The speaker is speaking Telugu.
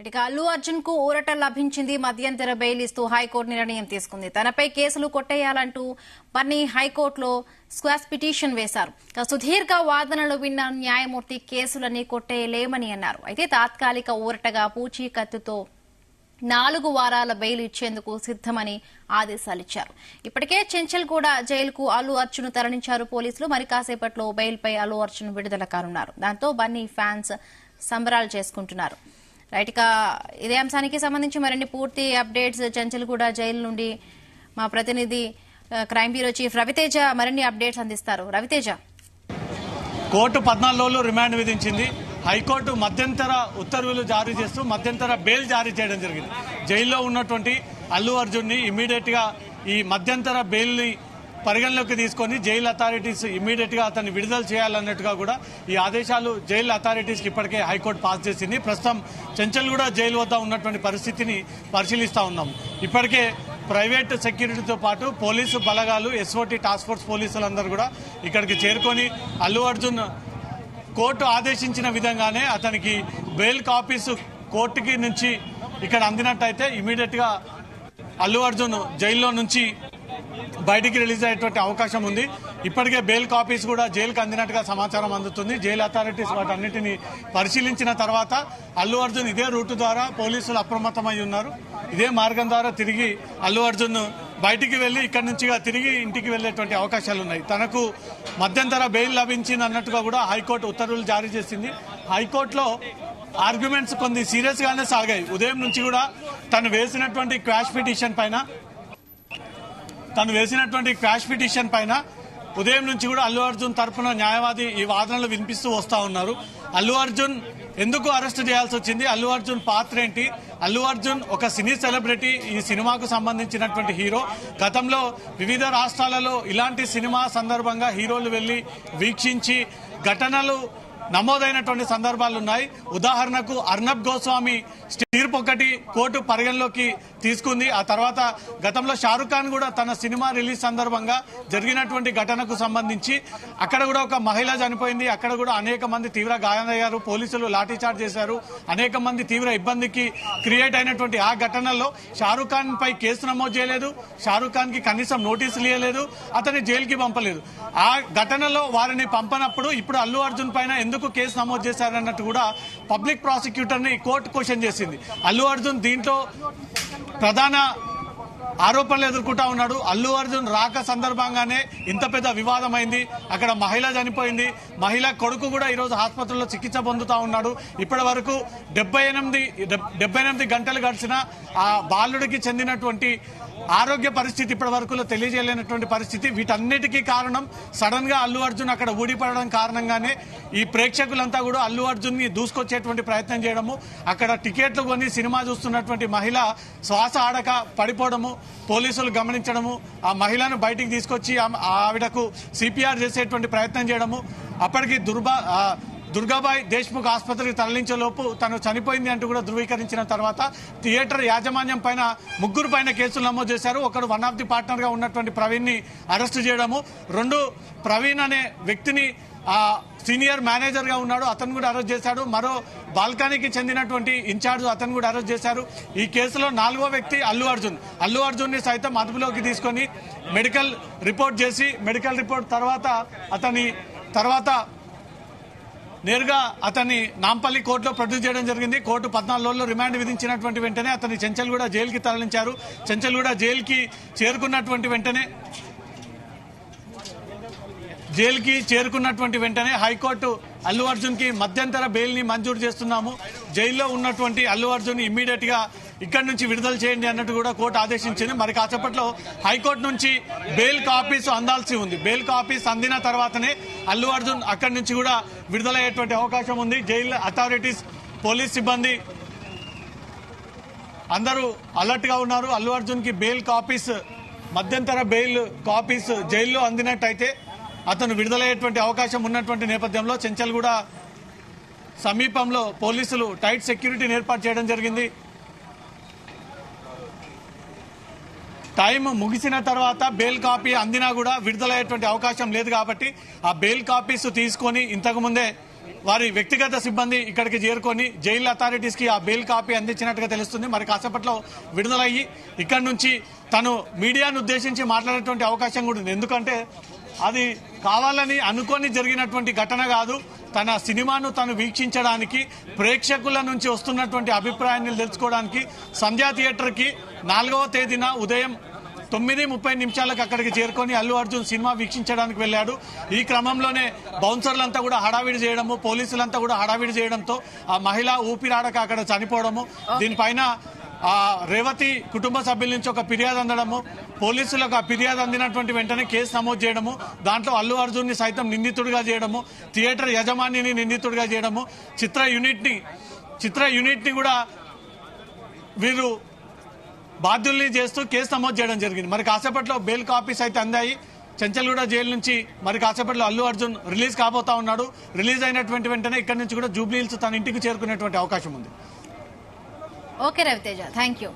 ఇక అల్లు అర్జున్ కు ఊరట లభించింది. మధ్యంతర బెయిల్ ఇస్తూ హైకోర్టు నిర్ణయం తీసుకుంది. తనపై కేసులు కొట్టేయాలంటూ బన్నీ హైకోర్టులో స్క్వాష్ పిటిషన్ వేశారు. సుదీర్ఘ వాదనలు విన్న న్యాయమూర్తి కేసులన్నీ కొట్టేయలేమని అన్నారు. అయితే తాత్కాలిక ఊరటగా పూచీకత్తుతో 4 వారాల బెయిల్ ఇచ్చేందుకు సిద్దమని ఆదేశాలిచ్చారు. ఇప్పటికే చెంచల్గూడ జైలుకు అల్లు అర్జున్ తరలించారు పోలీసులు. మరి కాసేపట్లో బెయిల్పై అల్లు అర్జున్ విడుదల కానున్నారు. దాంతో బన్నీ ఫ్యాన్స్ సంబరాలు చేసుకుంటున్నారు. రైట్, ఇక ఇదే అంశానికి సంబంధించి మరిన్ని పూర్తి అప్డేట్స్ చెంచల్గూడ జైలు నుండి మా ప్రతినిధి క్రైమ్ బ్యూరో చీఫ్ రవితేజ మరిన్ని అప్డేట్స్ అందిస్తారు. రవితేజ, కోర్టు 14 రోజులు రిమాండ్ విధించింది. హైకోర్టు మధ్యంతర ఉత్తర్వులు జారీ చేస్తూ మధ్యంతర బెయిల్ జారీ చేయడం జరిగింది. జైల్లో ఉన్నటువంటి అల్లు అర్జున్ ని ఇమ్మీడియట్ గా ఈ మధ్యంతర బెయిల్ ని పరిగణలోకి తీసుకొని జైలు అథారిటీస్ ఇమ్మీడియట్ గా అతన్ని విడుదల చేయాలన్నట్టుగా కూడా ఈ ఆదేశాలు జైలు అథారిటీస్ కి ఇప్పటికే హైకోర్టు పాస్ చేసింది. ప్రస్తుతం చెంచల్గూడ జైలు వద్ద ఉన్నటువంటి పరిస్థితిని పరిశీలిస్తా ఉన్నాం. ఇప్పటికే ప్రైవేట్ సెక్యూరిటీతో పాటు పోలీసు బలగాలు, ఎస్ఓటీ టాస్క్ ఫోర్స్ పోలీసులందరూ కూడా ఇక్కడికి చేరుకొని అల్లు అర్జున్ కోర్టు ఆదేశించిన విధంగానే అతనికి బెయిల్ కాపీస్ కోర్టుకి నుంచి ఇక్కడ అందినట్టయితే ఇమీడియట్ గా అల్లు అర్జున్ జైల్లో నుంచి బయటికి రిలీజ్ అయ్యేటువంటి అవకాశం ఉంది. ఇప్పటికే బెయిల్ కాపీస్ కూడా జైలుకు అందినట్టుగా సమాచారం అందుతుంది. జైలు అథారిటీస్ వాటన్నిటిని పరిశీలించిన తర్వాత అల్లు అర్జున్ ఇదే రూటు ద్వారా పోలీసులు అప్రమత్తమై ఉన్నారు. ఇదే మార్గం ద్వారా తిరిగి అల్లు అర్జున్ బయటికి వెళ్లి ఇక్కడి నుంచి తిరిగి ఇంటికి వెళ్లేటువంటి అవకాశాలు ఉన్నాయి. తనకు మధ్యంతర బెయిల్ లభించింది అన్నట్టుగా కూడా హైకోర్టు ఉత్తర్వులు జారీ చేసింది. హైకోర్టులో ఆర్గ్యుమెంట్స్ కొన్ని సీరియస్ గానే సాగాయి. ఉదయం నుంచి కూడా తను వేసినటువంటి క్వాష్ పిటిషన్ పైన ఉదయం నుంచి కూడా అల్లు అర్జున్ తరఫున న్యాయవాది ఈ వాదనలు వినిపిస్తూ వస్తా ఉన్నారు. అల్లు అర్జున్ ఎందుకు అరెస్ట్ చేయాల్సి వచ్చింది, అల్లు అర్జున్ పాత్ర ఏంటి, అల్లు అర్జున్ ఒక సినీ సెలబ్రిటీ, ఈ సినిమాకు సంబంధించినటువంటి హీరో. గతంలో వివిధ రాష్ట్రాలలో ఇలాంటి సినిమా సందర్భంగా హీరోలు వెళ్లి వీక్షించి ఘటనలు నమోదైనటువంటి సందర్భాలున్నాయి. ఉదాహరణకు అర్నబ్ గోస్వామి తీర్పు ఒకటి కోర్టు పరిగణలోకి తీసుకుంది. ఆ తర్వాత గతంలో షారుఖ్ ఖాన్ కూడా తన సినిమా రిలీజ్ సందర్భంగా జరిగినటువంటి ఘటనకు సంబంధించి అక్కడ కూడా ఒక మహిళ చనిపోయింది. అక్కడ కూడా అనేక మంది తీవ్ర గాయాలయ్యారు. పోలీసులు లాఠీచార్జ్ చేశారు. అనేక మంది తీవ్ర ఇబ్బందికి క్రియేట్ అయినటువంటి ఆ ఘటనలో షారుఖ్ ఖాన్ పై కేసు నమోదు చేయలేదు. షారుఖ్ ఖాన్ కి కనీసం నోటీసులు ఇవ్వలేదు. అతన్ని జైలుకి పంపలేదు. ఆ ఘటనలో వారిని పంపనప్పుడు ఇప్పుడు అల్లు అర్జున్ పైన ఎందుకు కేసు నమోదు చేశారన్నట్టు కూడా పబ్లిక్ ప్రాసిక్యూటర్ ని కోర్టు క్వశ్చన్ చేసింది. అల్లు అర్జున్ దీంట్లో ప్రధాన ఆరోపణలు ఎదుర్కొంటా ఉన్నాడు. అల్లు అర్జున్ రాక సందర్భంగానే ఇంత పెద్ద వివాదమైంది. అక్కడ మహిళ చనిపోయింది. మహిళ కొడుకు కూడా ఈరోజు ఆసుపత్రిలో చికిత్స పొందుతా ఉన్నాడు. ఇప్పటి వరకు 78 గంటలు గడిచిన ఆ బాలుడికి చెందినటువంటి ఆరోగ్య పరిస్థితి ఇప్పటి వరకు తెలియజేయలేనటువంటి పరిస్థితి. వీటన్నిటికీ కారణం సడన్ గా అల్లు అర్జున్ అక్కడ ఊడిపడడం కారణంగానే ఈ ప్రేక్షకులంతా కూడా అల్లు అర్జున్ ని దూసుకొచ్చేటువంటి ప్రయత్నం చేయడము, అక్కడ టికెట్లు కొని సినిమా చూస్తున్నటువంటి మహిళ శ్వాస ఆడక పడిపోవడము, పోలీసులు గమనించడము, ఆ మహిళను బయటికి తీసుకొచ్చి ఆవిడకు సిపిఆర్ చేసేటువంటి ప్రయత్నం చేయడము, అప్పటికి దుర్గాబాయ్ దేశ్ముఖ్ ఆసుపత్రికి తరలించేలోపు తను చనిపోయింది అంటూ కూడా ధృవీకరించిన తర్వాత థియేటర్ యాజమాన్యం పైన 3 పైన కేసులు నమోదు చేశారు. ఒకడు వన్ ఆఫ్ ది పార్ట్నర్ గా ఉన్నటువంటి ప్రవీణ్ ని అరెస్టు చేయడము, 2 ప్రవీణ్ అనే వ్యక్తిని సీనియర్ మేనేజర్ గా ఉన్నాడు, అతను కూడా అరెస్ట్ చేశాడు. మరో బాల్కనీకి చెందినటువంటి ఇన్ఛార్జ్ అతను కూడా అరెస్ట్ చేశారు. ఈ కేసులో 4వ వ్యక్తి అల్లు అర్జున్ ని సైతం అదుపులోకి తీసుకొని మెడికల్ రిపోర్ట్ చేసి మెడికల్ రిపోర్ట్ తర్వాత నేరుగా అతన్ని నాంపల్లి కోర్టులో ప్రొడ్యూస్ చేయడం జరిగింది. కోర్టు 14 రోజుల్లో రిమాండ్ విధించినటువంటి వెంటనే అతన్ని చెంచల్గూడ జైలుకి తరలించారు. చెంచల్గూడ జైలుకి చేరుకున్నటువంటి వెంటనే హైకోర్టు అల్లు అర్జున్ కి మధ్యంతర బెయిల్ ని మంజూరు చేస్తున్నాము, జైల్లో ఉన్నటువంటి అల్లు అర్జున్ ఇమ్మీడియట్ గా ఇక్కడి నుంచి విడుదల చేయండి అన్నట్టు కూడా కోర్టు ఆదేశించింది. మరి కాసేపట్లో హైకోర్టు నుంచి బెయిల్ కాపీస్ అందాల్సి ఉంది. బెయిల్ కాపీస్ అందిన తర్వాతనే అల్లు అర్జున్ అక్కడి నుంచి కూడా విడుదలయ్యేటువంటి అవకాశం ఉంది. జైలు అథారిటీస్, పోలీస్ సిబ్బంది అందరూ అలర్ట్ గా ఉన్నారు. అల్లు అర్జున్ కి బెయిల్ కాపీస్, మధ్యంతర బెయిల్ కాపీస్ జైల్లో అందినట్టయితే అతను విడుదలయ్యేటువంటి అవకాశం ఉన్నటువంటి నేపథ్యంలో చెంచల్గూడ సమీపంలో పోలీసులు టైట్ సెక్యూరిటీని ఏర్పాటు చేయడం జరిగింది. టైం ముగిసిన తర్వాత బెయిల్ కాపీ అందినా కూడా విడుదలయ్యేటువంటి అవకాశం లేదు కాబట్టి ఆ బెయిల్ కాపీస్ తీసుకొని ఇంతకుముందే వారి వ్యక్తిగత సిబ్బంది ఇక్కడికి చేరుకొని జైలు అథారిటీస్ కి ఆ బెయిల్ కాపీ అందించినట్టుగా తెలుస్తుంది. మరి కాసేపట్లో విడుదలయ్యి ఇక్కడి నుంచి తను మీడియాను ఉద్దేశించి మాట్లాడేటువంటి అవకాశం కూడా ఉంది. ఎందుకంటే అది కావాలని అనుకొని జరిగినటువంటి ఘటన కాదు. తన సినిమాను తను వీక్షించడానికి, ప్రేక్షకుల నుంచి వస్తున్నటువంటి అభిప్రాయాన్ని తెలుసుకోవడానికి సంధ్యా థియేటర్కి 4వ తేదీన ఉదయం 9:30 అక్కడికి చేరుకొని అల్లు అర్జున్ సినిమా వీక్షించడానికి వెళ్ళాడు. ఈ క్రమంలోనే బౌన్సర్లంతా కూడా హడావిడి చేయడము, పోలీసులంతా కూడా హడావిడి చేయడంతో ఆ మహిళ ఊపిరాడక అక్కడ చనిపోవడము, దీనిపైన రేవతి కుటుంబ సభ్యుల నుంచి ఒక ఫిర్యాదు అందడము, పోలీసులకు ఆ ఫిర్యాదు అందినటువంటి వెంటనే కేసు నమోదు చేయడము, దాంట్లో అల్లు అర్జున్ ని సైతం నిందితుడిగా చేయడము, థియేటర్ యజమానిని నిందితుడిగా చేయడము, చిత్ర యూనిట్ ని కూడా వీరు బాధ్యుల్ని చేస్తూ కేసు నమోదు చేయడం జరిగింది. మరి కాసేపట్లో బెయిల్ కాపీస్ అయితే అందాయి. చెంచల్గూడ జైలు నుంచి మరి కాసేపట్లో అల్లు అర్జున్ రిలీజ్ కాబోతా ఉన్నాడు. రిలీజ్ అయినటువంటి వెంటనే ఇక్కడి నుంచి కూడా జూబ్లీ హిల్స్ తన ఇంటికి చేరుకునేటువంటి అవకాశం ఉంది. Okay Raviteja, thank you.